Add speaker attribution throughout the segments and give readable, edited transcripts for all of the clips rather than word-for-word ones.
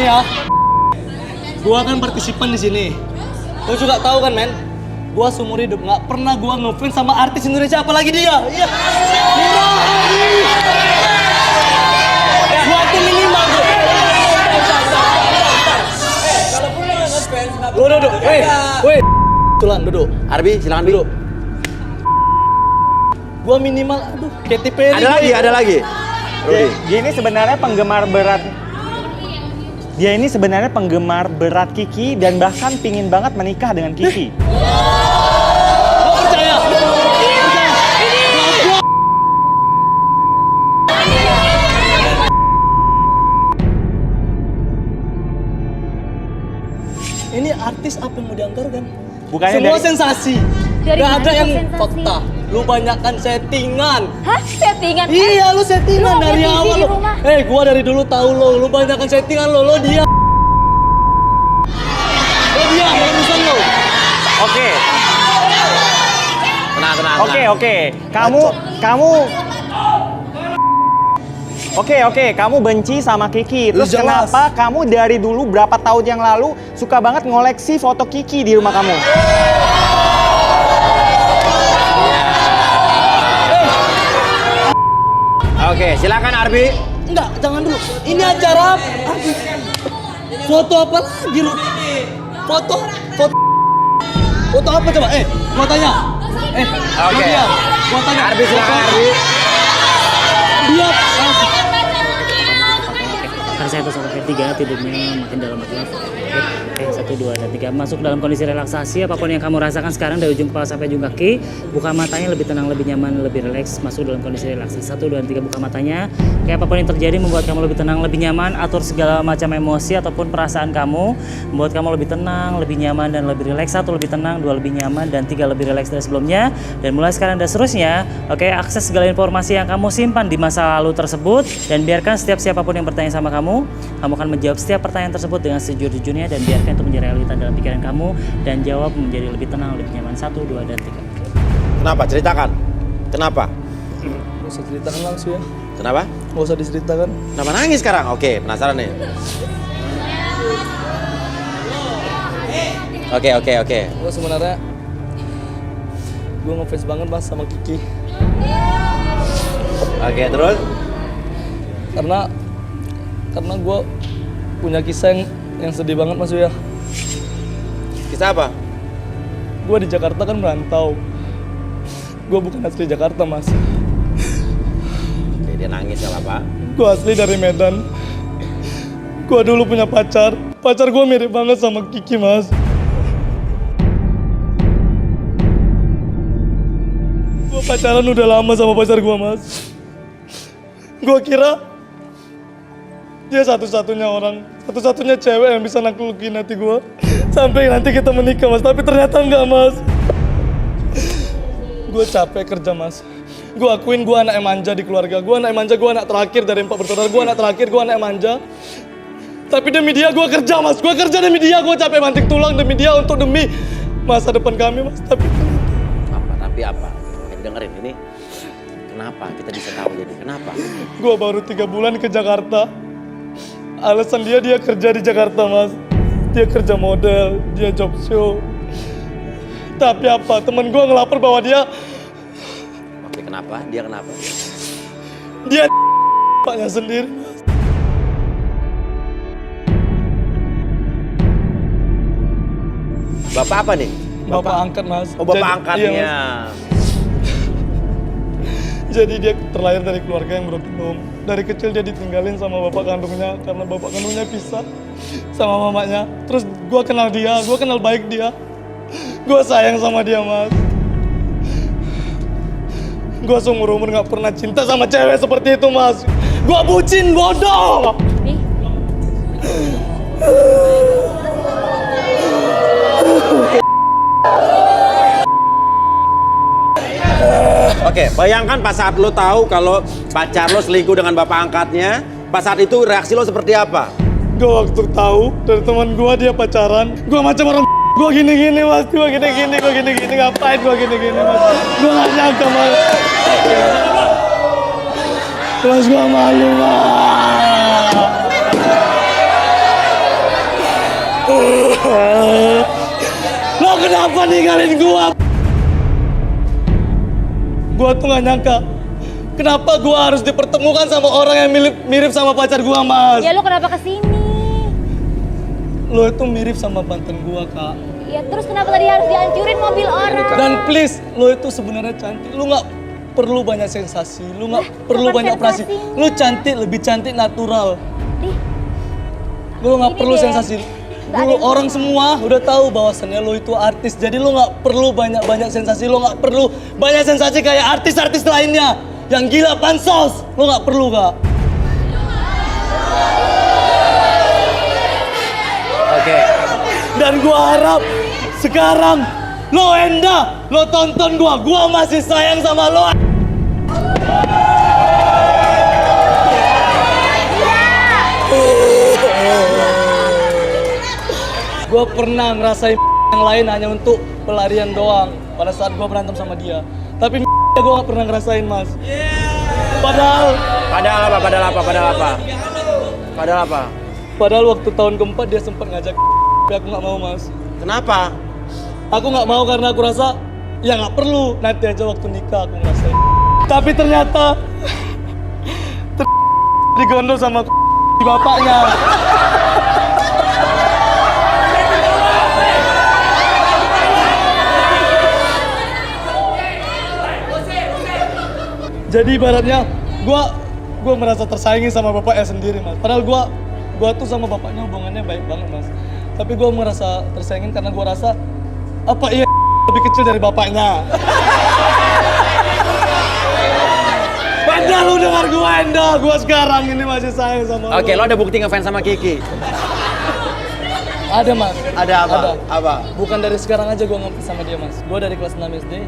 Speaker 1: nih ya. Gua kan partisipan di sini. Lu juga tahu kan, men? Gua seumur hidup nggak pernah gua ngefans sama artis Indonesia, apalagi dia. Iya. Gua tuh minimal tuh. Lu duduk. Woi. Tulan duduk.
Speaker 2: Arbi, silakan duduk.
Speaker 1: Gua minimal, aduh, Katy Perry.
Speaker 2: Ada lagi. Rudy.
Speaker 3: Dia ini sebenarnya penggemar berat. Dia ini sebenarnya penggemar berat Kiki dan bahkan pingin banget menikah dengan Kiki.
Speaker 1: Gua percaya. Ini artis apa yang mau dianggarkan?
Speaker 3: Bukannya
Speaker 1: semua
Speaker 3: dari...
Speaker 1: sensasi.
Speaker 4: Dari
Speaker 1: Gak
Speaker 4: mana
Speaker 1: ada yang
Speaker 4: sensasi?
Speaker 1: fakta. Lu banyakkan settingan.
Speaker 4: Hah? Settingan?
Speaker 1: Iya, lu settingan
Speaker 4: Lu
Speaker 1: dari
Speaker 4: ada TV
Speaker 1: awal
Speaker 4: di
Speaker 1: lu.
Speaker 4: rumah?
Speaker 1: Gua dari dulu tahu lu banyakkan settingan lo dia. Lo dia, urusan lo.
Speaker 3: Oke.
Speaker 2: Tenang.
Speaker 3: Oke. Kamu benci sama Kiki. Terus
Speaker 1: jelas.
Speaker 3: kenapa kamu dari dulu berapa tahun yang lalu suka banget ngoleksi foto Kiki di rumah kamu?
Speaker 2: Oke, silakan Arbi.
Speaker 1: Enggak, jangan dulu. Ini acara apa? Foto apa lagi lu? Foto apa coba? Gua tanya.
Speaker 2: Oke.
Speaker 1: Gua tanya.
Speaker 2: Arbi, silakan Arbi.
Speaker 1: Dia
Speaker 5: Kan saya tuh sampai 3 tidurnya makin dalam makin lama. Oke, 1, 2, dan 3. Masuk dalam kondisi relaksasi. Apapun yang kamu rasakan sekarang dari ujung kepala sampai ujung kaki. Buka matanya, lebih tenang, lebih nyaman, lebih rileks. Masuk dalam kondisi relaksasi. 1, 2, dan 3. Buka matanya. Kayak apapun yang terjadi membuat kamu lebih tenang, lebih nyaman. Atur segala macam emosi ataupun perasaan kamu. Membuat kamu lebih tenang, lebih nyaman, dan lebih rileks. 1, lebih tenang. 2, lebih nyaman. Dan 3, lebih rileks dari sebelumnya. Dan mulai sekarang dan seterusnya. Oke, akses segala informasi yang kamu simpan di masa lalu tersebut. Dan biarkan setiap siapapun yang bertanya sama kamu akan menjawab setiap pertanyaan tersebut dengan sejujur-jujurnya. Dan biarkan itu menjadi realita dalam pikiran kamu. Dan jawab menjadi lebih tenang, lebih nyaman. 1, 2, dan 3.
Speaker 2: Kenapa? Ceritakan. Kenapa?
Speaker 1: Gak usah ceritakan langsung ya.
Speaker 2: Kenapa?
Speaker 1: Gak usah diceritakan.
Speaker 2: Kenapa nangis sekarang? Oke, penasaran nih. Oke.
Speaker 1: Gua sebenarnya ngefans banget mas sama Kiki.
Speaker 2: Oke, terus?
Speaker 1: Karena gue punya kisah yang sedih banget mas ya.
Speaker 2: Kisah apa?
Speaker 1: Gue di Jakarta kan merantau. Gue bukan asli Jakarta mas.
Speaker 2: Oke, dia nangis gak apa-apa.
Speaker 1: Gue asli dari Medan. Gue dulu punya pacar. Pacar gue mirip banget sama Kiki mas. Gue pacaran udah lama sama pacar gue mas. Gue kira dia satu-satunya cewek yang bisa naklukin hati gue sampai nanti kita menikah mas, tapi ternyata enggak mas. Gue capek kerja mas. Gue akuin gue anak yang manja di keluarga. Gue anak yang manja, gue anak terakhir dari 4 bersaudara. Gue anak terakhir, gue anak yang manja. Tapi demi dia gue kerja mas. Gue kerja demi dia, gue capek banting tulang demi dia untuk demi masa depan kami mas. Tapi
Speaker 2: apa? Dengerin ini. Kenapa kita bisa tahu jadi kenapa?
Speaker 1: gue baru 3 bulan ke Jakarta. Alasan dia kerja di Jakarta mas. Dia kerja model, dia job show. Tapi apa, temen gue ngelapor bahwa dia...
Speaker 2: Oke, kenapa? Dia kenapa?
Speaker 1: Dia bapaknya sendiri mas.
Speaker 2: Bapak apa nih?
Speaker 1: Bapak angkat mas.
Speaker 2: Oh, bapak
Speaker 1: Jadi,
Speaker 2: angkatnya.
Speaker 1: iya, mas. Jadi dia terlahir dari keluarga yang broken. Dari kecil dia ditinggalin sama bapak kandungnya karena bapak kandungnya pisah sama mamanya. Terus gue kenal dia, gue kenal baik dia. Gue sayang sama dia mas. Gue seumur-umur gak pernah cinta sama cewek seperti itu mas. Gue bucin, bodoh.
Speaker 2: Oke, bayangkan pas saat lo tahu kalau pacar lo selingkuh dengan bapak angkatnya, pas saat itu reaksi lo seperti apa?
Speaker 1: Gue waktu tahu dari teman gue dia pacaran, gue macam orang gue gini-gini mas, gue gini-gini, ngapain gue gini-gini mas? Gue gak nyangka mas. Mas gue malu mas. Lo kenapa ninggalin gua? Gua tuh gak nyangka. Kenapa gua harus dipertemukan sama orang yang mirip sama pacar gua, Mas?
Speaker 4: Ya lu kenapa kesini?
Speaker 1: Lo itu mirip sama mantan gua, Kak.
Speaker 4: Ya terus kenapa tadi harus dihancurin mobil orang?
Speaker 1: Dan please, lo itu sebenarnya cantik. Lo nggak perlu banyak sensasi. Lo nggak perlu
Speaker 4: kapan
Speaker 1: banyak operasi.
Speaker 4: sensasinya?
Speaker 1: Lo cantik, lebih cantik natural.
Speaker 4: Ih,
Speaker 1: Lo nggak
Speaker 4: Ini
Speaker 1: perlu
Speaker 4: dia.
Speaker 1: sensasi.
Speaker 4: Nggak ada
Speaker 1: Dulu
Speaker 4: yang
Speaker 1: orang semua udah tahu bahwasannya lo itu artis. Jadi lo nggak perlu banyak sensasi. Lo nggak perlu banyak sensasi kayak artis-artis lainnya yang gila pansos. Lo nggak perlu, Kak.
Speaker 2: Oke.
Speaker 1: Dan gua harap sekarang lo Enda, lo tonton gua masih sayang sama lo. Gua pernah ngerasain yang lain hanya untuk pelarian doang pada saat gua berantem sama dia. Tapi gua gak pernah ngerasain, Mas. Padahal
Speaker 2: Padahal apa?
Speaker 1: Padahal waktu tahun keempat dia sempat ngajak tapi aku nggak mau, Mas.
Speaker 2: Kenapa?
Speaker 1: Aku nggak mau karena aku rasa ya nggak perlu, nanti aja waktu nikah aku ngerasain. Tapi ternyata digondol sama bapaknya. Jadi ibaratnya gua merasa tersaingi sama bapaknya sendiri, Mas. Padahal gua tuh sama bapaknya hubungannya baik banget, Mas. Tapi gua merasa tersaingin karena gua rasa apa iya lebih kecil dari bapaknya. Padahal lu dengar gua Enda, gua sekarang ini masih sayang sama lu.
Speaker 2: Oke, lo ada bukti ngefans sama Kiki?
Speaker 1: Ada, Mas.
Speaker 2: Ada apa? Apa?
Speaker 1: Bukan dari sekarang aja gua ngefans sama dia, Mas. Gua dari kelas 6 SD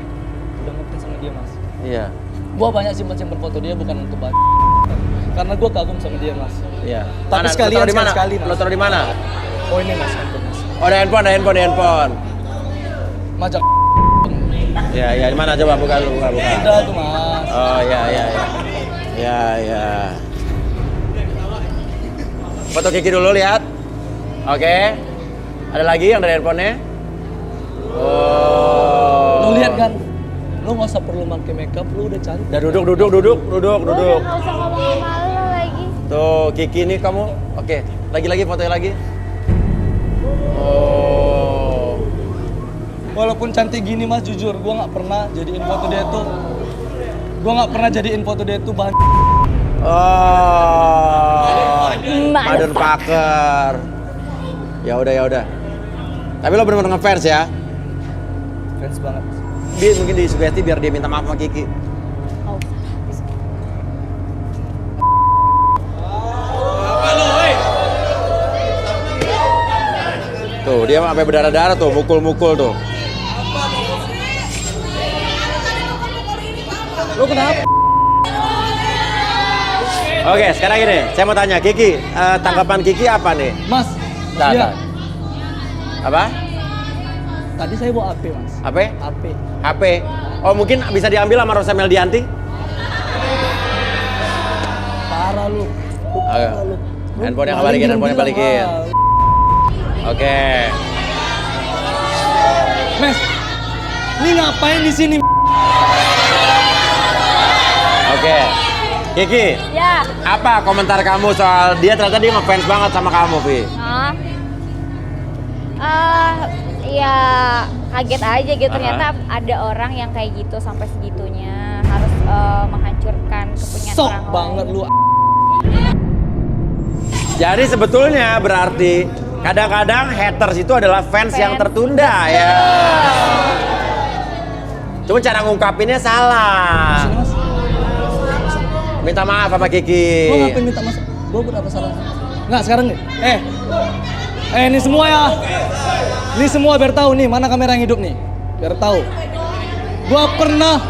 Speaker 1: udah ngefans sama dia, Mas.
Speaker 2: Iya.
Speaker 1: Gua banyak simpen foto dia bukan untuk baca. Karena gua kagum sama dia, Mas.
Speaker 2: Iya.
Speaker 1: Tapi
Speaker 2: Mana?
Speaker 1: sekalian
Speaker 2: Lo taruh di mana?
Speaker 1: sekali, Mas.
Speaker 2: Lo taruh di mana?
Speaker 1: Oh ini, Mas, handphone, Mas.
Speaker 2: Oh, ada handphone.
Speaker 1: Majak.
Speaker 2: Ya, di mana coba buka lu, buka.
Speaker 1: Udah tuh, Mas.
Speaker 2: Oh, ya. Foto Kiki dulu lihat. Oke. Ada lagi yang dari handphonenya? Oh.
Speaker 1: Lu lihat kan? Lu nggak usah perlu pakai makeup, lu udah cantik.
Speaker 2: Udah duduk.
Speaker 4: Lu udah nggak usah ngomong sama lu lagi.
Speaker 2: Tuh, Kiki ini kamu. Oke, lagi fotonya lagi. Oh.
Speaker 1: Walaupun cantik gini, Mas, jujur gua nggak pernah jadiin foto dia tuh. Gua nggak pernah jadiin foto dia tuh bahan.
Speaker 2: Oh. Madon Packer. Ya udah. Tapi lo bener-bener ngefans ya?
Speaker 1: Fans banget.
Speaker 2: Dia mungkin disugesti biar dia minta maaf sama Kiki.
Speaker 4: Oh,
Speaker 2: Tuh, dia sampai berdarah-darah tuh, mukul-mukul tuh.
Speaker 1: Lu kenapa?
Speaker 2: Oke, sekarang gini, saya mau tanya Kiki, tanggapan Kiki apa nih?
Speaker 1: Mas,
Speaker 2: Dah.
Speaker 1: iya.
Speaker 2: Apa?
Speaker 1: Tadi saya bawa AP, Mas.
Speaker 2: HP?
Speaker 1: AP.
Speaker 2: HP? Oh, mungkin bisa diambil sama Rosa Meldianti?
Speaker 1: Parah lu.
Speaker 2: Ayo. Handphone yang balikin. Oke.
Speaker 1: Mas, ini ngapain di sini?
Speaker 2: Oke. Kiki,
Speaker 4: ya.
Speaker 2: apa komentar kamu soal dia ternyata dia ngefans banget sama kamu, Vi?
Speaker 4: Ya kaget aja gitu.
Speaker 2: Aha.
Speaker 4: Ternyata ada orang yang kayak gitu sampai segitunya harus menghancurkan kepunyaan
Speaker 1: Sok
Speaker 4: orang lain.
Speaker 1: banget lu.
Speaker 2: Jadi sebetulnya berarti kadang-kadang haters itu adalah fans yang tertunda ya. Cuma cara ngungkapinnya salah.
Speaker 1: Sini, Mas.
Speaker 2: Minta maaf sama Kiki.
Speaker 1: Gua ngapain minta mas? Gua berapa salah? Nggak, sekarang nih. Ini semua ya. Ini semua biar tahu nih mana kamera yang hidup nih. Biar tahu. Gua pernah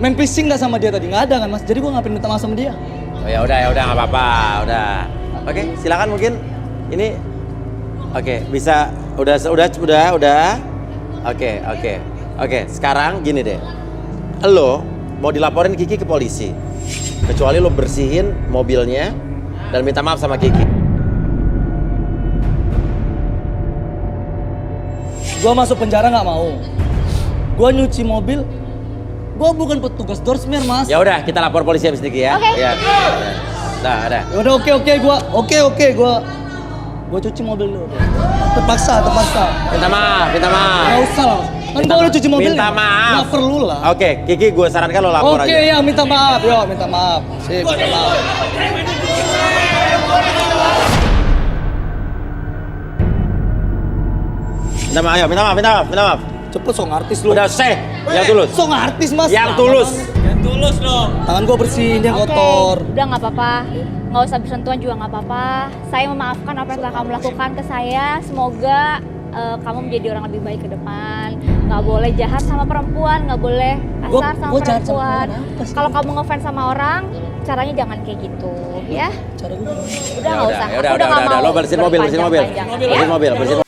Speaker 1: main phishing nggak sama dia tadi? Nggak ada kan, Mas? Jadi gua ngapain minta maaf sama dia?
Speaker 2: Oh ya udah nggak apa-apa, udah. Oke, silakan mungkin ini. Oke, bisa udah. Oke, sekarang gini deh. Lo mau dilaporin Kiki ke polisi. Kecuali lo bersihin mobilnya dan minta maaf sama Kiki.
Speaker 1: Gua masuk penjara nggak mau. Gua nyuci mobil. Gua bukan petugas doorsman, Mas.
Speaker 2: Ya udah, kita lapor polisi habis ini ya.
Speaker 4: Oke.
Speaker 2: Ya. Nah, ada.
Speaker 1: Ya udah oke, gua cuci mobil dulu. Terpaksa.
Speaker 2: Minta maaf.
Speaker 1: Nggak usah lah. Kan gua udah cuci mobil.
Speaker 2: Minta maaf.
Speaker 1: Nggak perlu lah.
Speaker 2: Oke, Kiki gue sarankan lo lapor
Speaker 1: Oke,
Speaker 2: aja.
Speaker 1: ya minta maaf. Minta maaf. Sip, minta maaf.
Speaker 2: Minta maaf.
Speaker 1: Cepet song artis lu.
Speaker 2: Udah seh, yang tulus.
Speaker 1: Song artis, Mas.
Speaker 2: Yang tulus.
Speaker 1: Tangan gua bersih, dia
Speaker 4: Oke,
Speaker 1: kotor.
Speaker 4: udah nggak apa-apa. Nggak usah bersentuhan juga nggak apa-apa. Saya memaafkan apa yang telah kamu lakukan ke saya. Semoga kamu menjadi orang lebih baik ke depan. Nggak boleh jahat sama perempuan, nggak boleh kasar sama
Speaker 1: gua jahat sama
Speaker 4: perempuan.
Speaker 1: orang apa sih?
Speaker 4: Kalau kamu ngefans sama orang, caranya jangan kayak gitu, ya.
Speaker 1: Cara gua.
Speaker 4: Udah nggak usah.
Speaker 2: Ya
Speaker 4: Aku
Speaker 2: udah.
Speaker 4: nggak mau
Speaker 2: Lo bersihin mobil.
Speaker 4: berpanjang-panjang, ya.
Speaker 2: Bersihin mobil.